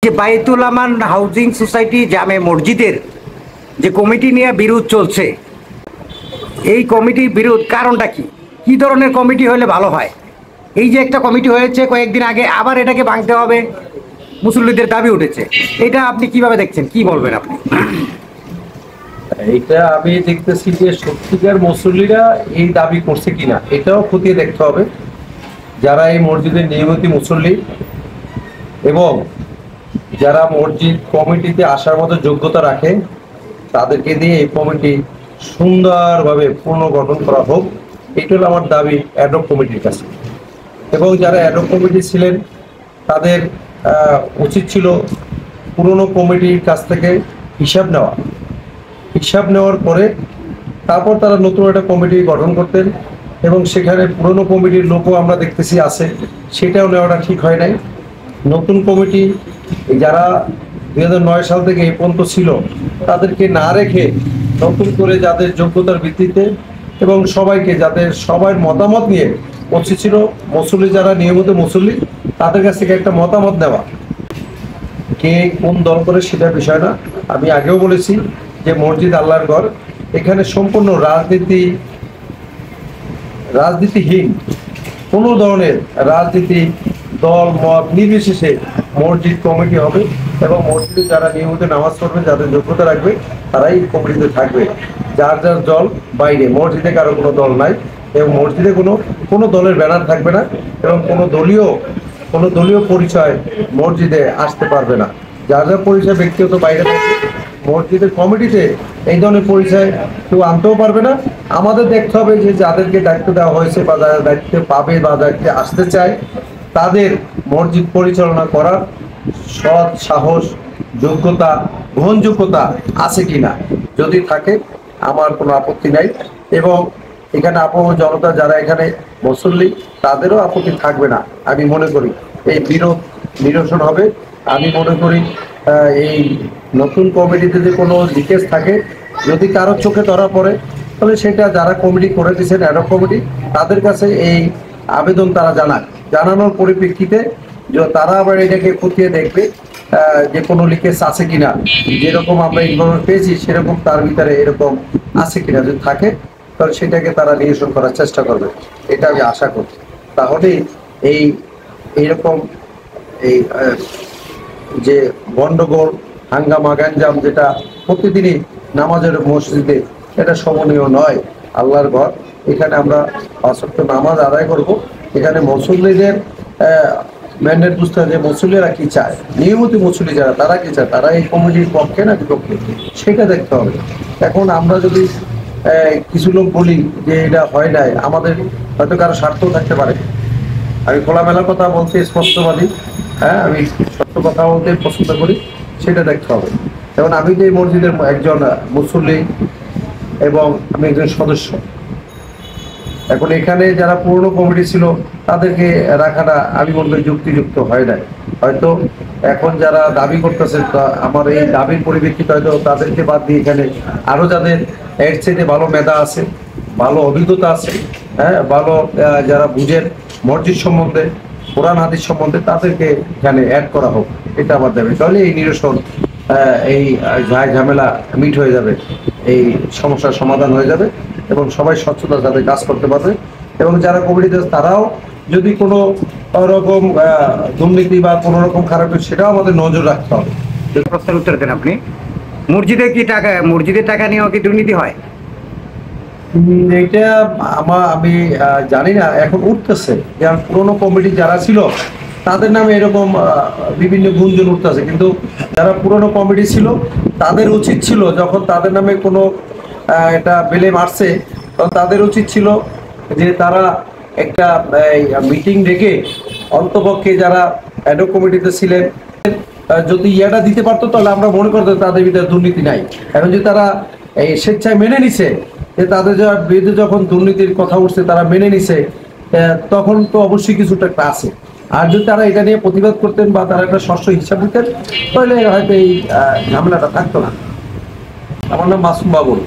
যে বায়তুল আমান housing society জামে মসজিদের যে কমিটি নিয়ে বিরোধ চলছে, এই কমিটির বিরোধ কারণটা কি? কি ধরনের কমিটি হলে ভালো হয়? এই যে একটা কমিটি হয়েছে কয়েকদিন আগে, আবার এটাকে ভাঙতে হবে, মুসল্লিদের দাবি উঠেছে, এটা আপনি কিভাবে দেখছেন, কি বলবেন আপনি? এটা আমি দেখতেছি যে সত্যিকার মুসল্লিরা এই দাবি করছে কিনা এটাও খতিয়ে দেখতে হবে। যারা এই মসজিদের নিয়মিত মুসল্লি এবং যারা মসজিদ কমিটিতে আসার মতো যোগ্যতা রাখে, তাদেরকে দিয়ে এই কমিটি সুন্দরভাবে পুনর্গঠন করা হোক, এটা হলো আমার দাবি অ্যাডহক কমিটির কাছে। এবং যারা অ্যাডহক কমিটি ছিলেন তাদের উচিত ছিল পুরনো কমিটির কাছ থেকে হিসাব নেওয়ার পরে তারপর তারা নতুন একটা কমিটি গঠন করতেন, এবং সেখানে পুরনো কমিটির লোকও আমরা দেখতেছি আছে, সেটাও নেওয়াটা ঠিক হয় নাই। নতুন কমিটি যারা 2009 সাল থেকে এই পর্যন্ত ছিল তাদেরকে না রেখে নতুন করে যাদের যোগ্যতার ভিত্তিতে এবং সবাইকে যাদের সবার মতামত নিয়ে উচিত ছিল মুসল্লি যারা নিয়মিত মুসল্লি তাদের কাছ থেকে একটা মতামত নেওয়া। কে কোন দল করে সেটা বিষয় না। আমি আগেও বলেছি যে মসজিদ আল্লাহর ঘর, এখানে সম্পূর্ণ রাজনীতিহীন কোনো ধরনের রাজনীতি দল মত নির্বিশেষে মসজিদ কমিটি হবে, এবং মসজিদে যারা নিয়মিত নামাজ পড়বে যাদের যোগ্যতা রাখবে তারাই কমিটিতে থাকবে। যার যার দল বাইরে, মসজিদে কারো কোনো দল নাই, এবং মসজিদে কোনো দলের ব্যানার থাকবে না, এবং কোনো দলীয় পরিচয় মসজিদে আসতে পারবে না। যার যার পরিচয় ব্যক্তিগত বাইরে থাকবে, মসজিদের কমিটিতে এই ধরনের পরিচয় কেউ আনতেও পারবে না। আমাদের দেখতে হবে যে যাদেরকে দায়িত্ব দেওয়া হয়েছে বা যারা দায়িত্ব পাবে বা দায়িত্বে আসতে চায় তাদের মসজিদ পরিচালনা করার সৎ সাহস, যোগ্যতা, গ্রহণযোগ্যতা আছে কিনা। যদি থাকে আমার কোনো আপত্তি নাই, এবং এখানে আপন জনতা যারা এখানে মুসল্লি তাদেরও আপত্তি থাকবে না। আমি মনে করি এই বিরোধ নিরসন হবে। আমি মনে করি এই নতুন কমিটিতে যে কোনো লিকেজ থাকে, যদি কারো চোখে ধরা পড়ে তাহলে সেটা যারা কমিটি করে দিয়েছেন অ্যাডহক কমিটি তাদের কাছে এই আবেদন তারা জানানোর পরিপ্রেক্ষিতে তারা আবার এটাকে খতিয়ে দেখবে যে কোনো লিকেজ আছে কিনা। যেরকম আমরা ইনফরমেশন পেয়েছি সেরকম তার ভিতরে এরকম আছে কিনা, যদি থাকে তাহলে সেটাকে তারা নিরসন করার চেষ্টা করবে, এটা আমি আশা করি। তাহলেই এইরকম যে গন্ডগোল, হাঙ্গামা, গ্যাঞ্জাম যেটা প্রতিদিনই নামাজের মসজিদে, এটা শোভনীয় নয়। আল্লাহর ঘর, এখানে আমরা 5 ওয়াক্ত নামাজ আদায় করব। এখানে মুসল্লিদের ম্যান্ডেট বুঝতে হবে যে মুসল্লিরা কি চায়, নিয়মিত মুসল্লি যারা তারা কি চায়, তারা এই কমিটির পক্ষে না বিপক্ষে সেটা দেখতে হবে। এখন আমরা যদি কিছু লোক বলি যে এটা হয় নাই, আমাদের হয়তো কারো স্বার্থ থাকতে পারে। আমি খোলামেলা কথা বলতে স্পষ্টবাদী, হ্যাঁ, আমি সত্য কথা বলতে পছন্দ করি, সেটা দেখতে হবে। যেমন আমি যে মসজিদের একজন মুসল্লি এবং আমি একজন সদস্য, এখন এখানে যারা পুরনো কমিটি ছিল তাদেরকে রাখাটা আমি মনে করি যুক্তিযুক্ত হয় নাই। হয়তো এখন যারা দাবি করতেছে আমার এই দাবির পরিপ্রেক্ষিতে হয়তো তাদেরকে বাদ দিয়ে এখানে আরও যাদের এর চেয়ে ভালো মেধা আছে, ভালো অভিজ্ঞতা আছে, হ্যাঁ, ভালো যারা বুঝেন মসজিদ সম্বন্ধে, কোরআন হাদিস সম্বন্ধে, তাদেরকে এখানে অ্যাড করা হোক, এটা আমার দাবি। তাহলে এই নিরসন, এই ঝামেলা মিট হয়ে যাবে, এই সমস্যার সমাধান হয়ে যাবে, এবং সবাই স্বচ্ছতার সাথে কাজ করতে পারবে। এবং যারা কমিটিতে তারাও যদি কোনো রকম দুর্নীতি বা কোনো রকম খারাপ, সেটাও আমাদের নজর রাখতে হবে। প্রশ্নের উত্তর দেন আপনি। মসজিদের টাকা নিয়েও কি দুর্নীতি হয়? এটা আমি জানি না, এখন উঠতেছে। যেমন পুরোনো কমিটি যারা ছিল তাদের নামে এরকম বিভিন্ন গুঞ্জন উঠতেছে, কিন্তু যারা পুরোনো কমিটি ছিল তাদের উচিত ছিল যখন তাদের নামে কোনো এটা বেলে মারছে, তখন তাদের উচিত ছিল যে তারা একটা মিটিং ডেকে অন্তপক্ষে যারা অ্যাডহক কমিটিতে ছিলেন যদি ইয়াটা দিতে পারতো, তাহলে আমরা মনে করতাম তাদের ভিতরে দুর্নীতি নাই। এখন যদি তারা এই স্বেচ্ছায় মেনে নিছে যে তাদের বিরুদ্ধে যখন দুর্নীতির কথা উঠছে তারা মেনে নিছে, তখন তো অবশ্যই কিছুটা একটা আছে। আর যদি তারা এটা নিয়ে প্রতিবাদ করতেন বা তারা একটা স্বচ্ছ হিসাব দিতেন, তাহলে হয়তো এই ঝামেলাটা থাকতো না। আমার নাম মাসুম বাবুল।